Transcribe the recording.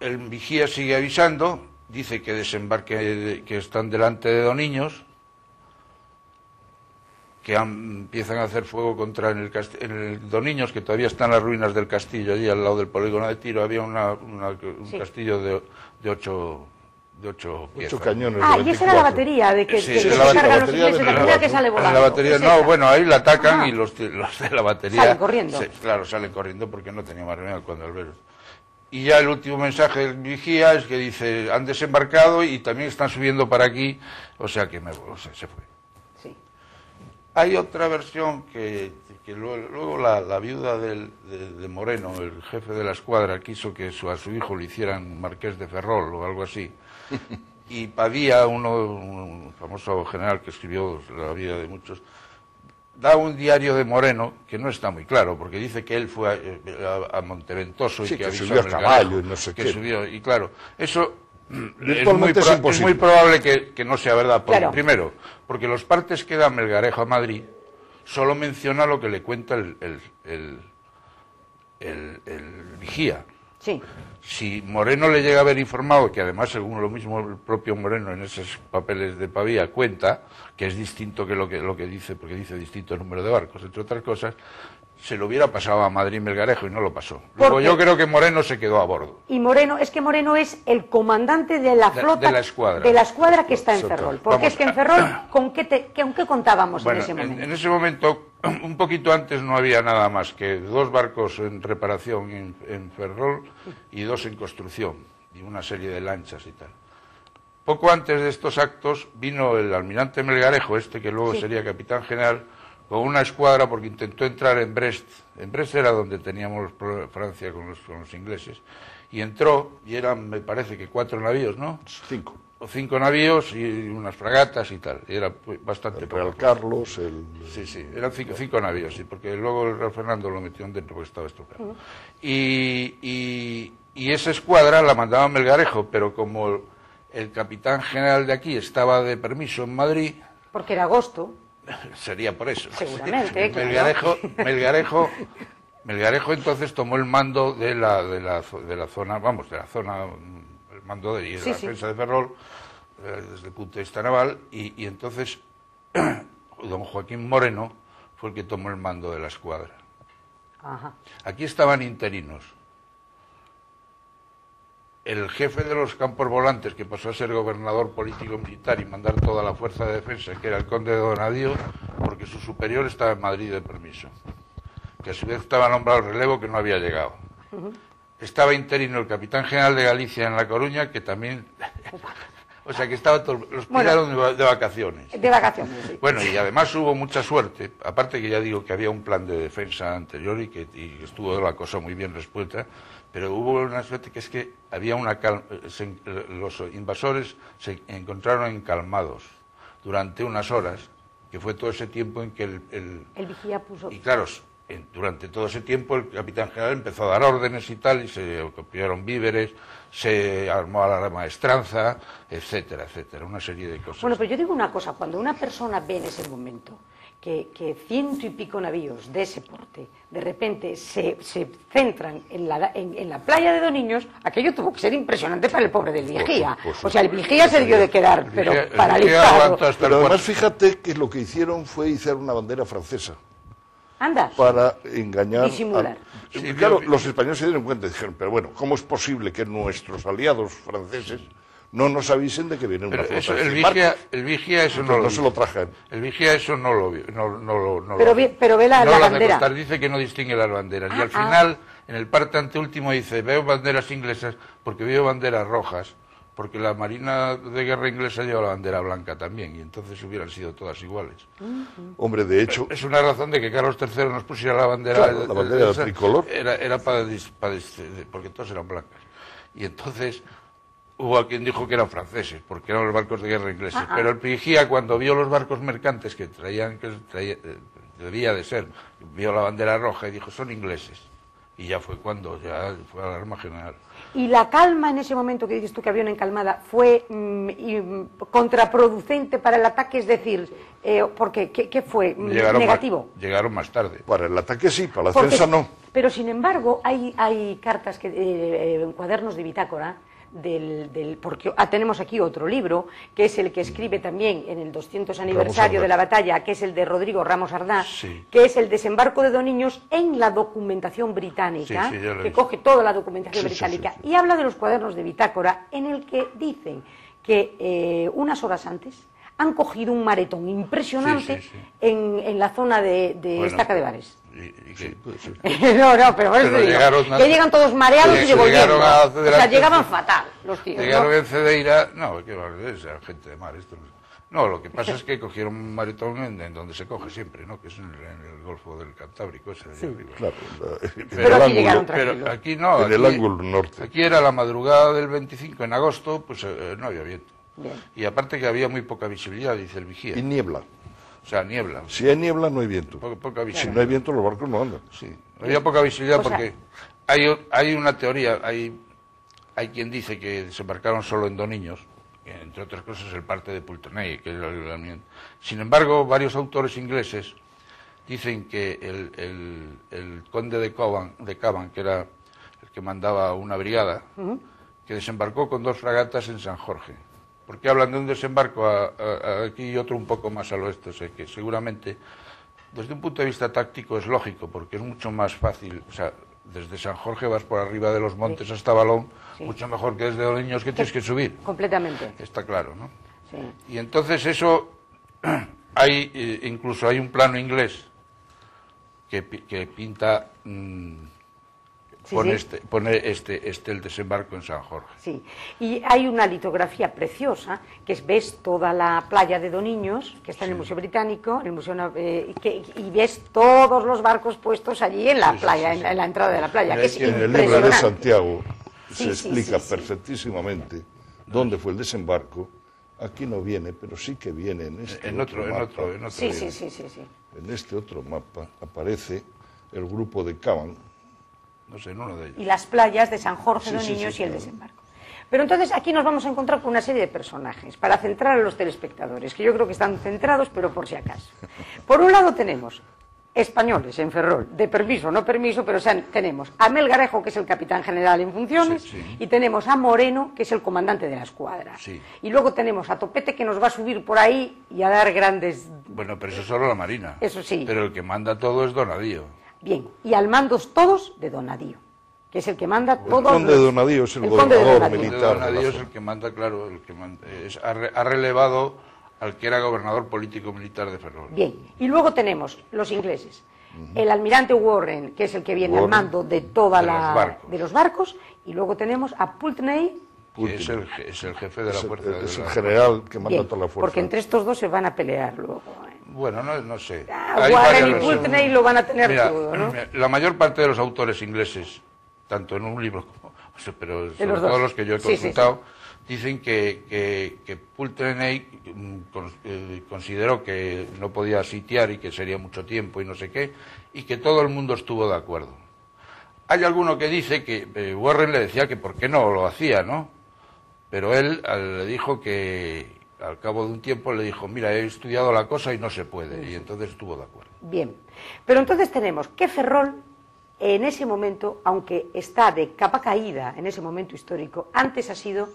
el vigía sigue avisando, dice que desembarque, que están delante de Doniños, que empiezan a hacer fuego contra en el Doniños, que todavía están las ruinas del castillo, allí al lado del polígono de tiro, había un castillo de 8 piezas. 8 cañones. Y esa era la batería, de que se cargan los ingleses, la primera que sale volando. La batería, no, bueno, ahí la atacan y los de la batería... Salen corriendo. Claro, salen corriendo porque no tenía más remedio cuando al verlos. Y ya el último mensaje del vigía es que dice, han desembarcado y también están subiendo para aquí, o sea que se fue. Sí. Hay otra versión que luego la viuda de Moreno, el jefe de la escuadra, quiso que a su hijo le hicieran marqués de Ferrol o algo así. Y Pavía, un famoso general que escribió la vida de muchos, da un diario de Moreno que no está muy claro, porque dice que él fue a Monteventoso y que subió a caballo y no sé qué. Subió, y claro, eso es muy probable que no sea verdad. Claro. Primero, porque los partes que da Melgarejo a Madrid solo menciona lo que le cuenta el vigía. Sí. Si Moreno le llega a haber informado, que además según lo mismo el propio Moreno en esos papeles de Pavía cuenta, que es distinto que lo que dice, porque dice distinto número de barcos, entre otras cosas, se lo hubiera pasado a Madrid Melgarejo y no lo pasó. Luego yo creo que Moreno se quedó a bordo. Y Moreno, es que Moreno es el comandante de la flota, de la escuadra que está en Ferrol. Porque es que en Ferrol, ¿con qué contábamos en ese momento? En ese momento, un poquito antes no había nada más que 2 barcos en reparación en Ferrol y 2 en construcción, y una serie de lanchas y tal. Poco antes de estos actos vino el almirante Melgarejo, que luego sería capitán general, con una escuadra porque intentó entrar en Brest. En Brest era donde teníamos Francia con los ingleses. Y entró, y eran, me parece que 4 navíos, ¿no? 5. O 5 navíos y unas fragatas y tal. Y era bastante el Real Carlos, Sí, eran 5 navíos, sí, porque luego el Real Fernando lo metió dentro porque estaba estocado. Y esa escuadra la mandaba Melgarejo, pero como el capitán general de aquí estaba de permiso en Madrid... Porque era agosto... Sería por eso. Seguramente, Melgarejo entonces tomó el mando de la zona, el mando de la defensa de Ferrol, desde el punto de vista naval, y entonces don Joaquín Moreno fue el que tomó el mando de la escuadra. Ajá. Aquí estaban interinos. El jefe de los campos volantes, que pasó a ser gobernador político-militar y mandar toda la fuerza de defensa, que era el conde de Donadío, porque su superior estaba en Madrid de permiso, que a su vez estaba nombrado el relevo, que no había llegado. Estaba interino el capitán general de Galicia en La Coruña, que también... O sea, que estaba los pillaron de vacaciones. De vacaciones, sí. Bueno, y además hubo mucha suerte, aparte que ya digo que había un plan de defensa anterior y que estuvo la cosa muy bien resuelta, pero hubo una suerte que es que había los invasores se encontraron encalmados durante unas horas, que fue todo ese tiempo en que el vigía puso... Y claro, durante todo ese tiempo el capitán general empezó a dar órdenes y tal, y se copiaron víveres, se armó a la maestranza, etcétera, etcétera, una serie de cosas. Bueno, pero yo digo una cosa, cuando una persona ve en ese momento que 100 y pico navíos de ese porte de repente se centran en la playa de Doniños, aquello tuvo que ser impresionante para el pobre del vigía. O sea, el vigía se debió de quedar, pero paralizado. Pero además fíjate que lo que hicieron fue izar una bandera francesa. Anda. Para engañar. Disimular. Sí, claro, los españoles se dieron cuenta y dijeron, pero bueno, ¿cómo es posible que nuestros aliados franceses no nos avisen de que viene una flota? El vigía eso no se lo trajeron. El vigía eso no lo vio. Pero ve la bandera. Dice que no distingue las banderas. Y al final, en el parte anteúltimo dice, veo banderas inglesas porque veo banderas rojas. Porque la Marina de Guerra inglesa lleva la bandera blanca también, y entonces hubieran sido todas iguales. Hombre, de hecho... Es una razón de que Carlos III nos pusiera la bandera... Claro, la bandera tricolor. Era porque todas eran blancas. Y entonces hubo quien dijo que eran franceses, porque eran los barcos de guerra ingleses. Pero el vigía, cuando vio los barcos mercantes que debía de ser, vio la bandera roja y dijo, son ingleses. y ya fue cuando ya fue alarma general. ¿Y la calma en ese momento que dices tú que había una encalmada fue contraproducente para el ataque? Es decir, porque ¿qué fue? ¿Negativo? Llegaron más tarde. Para el ataque sí, para la defensa no. Pero sin embargo, hay cartas, cuadernos de bitácora, porque tenemos aquí otro libro, que es el que escribe también en el 200 aniversario de la batalla, que es el de Rodrigo Ramos Ardá, sí, que es el desembarco de Doniños en la documentación británica, que coge toda la documentación británica, y habla de los cuadernos de bitácora, en el que dicen que unas horas antes han cogido un maretón impresionante en la zona de Estaca de Bares. No, pero por eso te digo, que llegan todos mareados y devolviendo. O sea, llegaban fatal los tíos. Llegaron en Cedeira, no, que es gente de mar, esto no, lo que pasa es que cogieron un maretón en donde se coge siempre, ¿no? Que es en el Golfo del Cantábrico, ese de allá arriba. Claro, pero aquí llegaron tranquilos. Pero aquí no, en el ángulo norte. Aquí era la madrugada del 25, en agosto, pues no había viento. Bien. Y aparte que había muy poca visibilidad, dice el vigía. Y niebla. O sea, niebla. Si hay niebla, no hay viento. Poca visibilidad. Si no hay viento, los barcos no andan. Sí, había poca visibilidad porque hay una teoría, hay quien dice que desembarcaron solo en Doniños, entre otras cosas el parte de Pulteney, que es el... Sin embargo, varios autores ingleses dicen que el conde de Cavan, que era el que mandaba una brigada, que desembarcó con 2 fragatas en San Jorge. Porque hablan de un desembarco aquí y otro un poco más al oeste, o sea que seguramente desde un punto de vista táctico es lógico, porque es mucho más fácil, o sea, desde San Jorge vas por arriba de los montes hasta Balón, mucho mejor que desde Doniños, que tienes que subir. Completamente. Está claro, ¿no? Sí. Y entonces eso, incluso hay un plano inglés que pinta... Pone el desembarco en San Jorge. Sí, y hay una litografía preciosa, que ves toda la playa de Doniños, que está en el Museo Británico, en el Museo, y ves todos los barcos puestos allí en la playa, en la entrada de la playa, que es en el libro de Santiago se explica perfectísimamente dónde fue el desembarco. Aquí no viene, pero sí que viene en este otro mapa. Sí. En este otro mapa aparece el grupo de Cavan. No sé, en uno de ellos. Y las playas de San Jorge, Doniños y el desembarco. Pero entonces aquí nos vamos a encontrar con una serie de personajes, para centrar a los telespectadores, que yo creo que están centrados, pero por si acaso. Por un lado tenemos españoles en Ferrol, de permiso, no permiso, pero tenemos a Melgarejo, que es el capitán general en funciones, y tenemos a Moreno, que es el comandante de la escuadra. Y luego tenemos a Topete, que nos va a subir por ahí y a dar grandes... Bueno, pero eso es solo la Marina. Eso sí. Pero el que manda todo es Donadío. Bien, y al mandos todos de Donadío, que es el que manda todo. El conde de Donadío es el gobernador militar. Donadío es el que manda, claro, ha relevado al que era gobernador político militar de Ferrol. Bien, y luego tenemos los ingleses, el almirante Warren, que es el que viene al mando de de los barcos, y luego tenemos a Pulteney, que es el jefe de la fuerza. Es el general que manda toda la fuerza. Porque entre estos dos se van a pelear luego. Bueno, no sé. Warren y Pulteney lo van a tener todo, ¿no? La mayor parte de los autores ingleses, tanto en un libro como... pero sobre todo los que yo he consultado, dicen que Pulteney consideró que no podía sitiar y que sería mucho tiempo y no sé qué, y que todo el mundo estuvo de acuerdo. Hay alguno que dice que Warren le decía que por qué no lo hacía, ¿no? Pero él le dijo que al cabo de un tiempo le dijo, mira, he estudiado la cosa y no se puede, y entonces estuvo de acuerdo. Bien, pero entonces tenemos que Ferrol, en ese momento, aunque está de capa caída en ese momento histórico, antes ha sido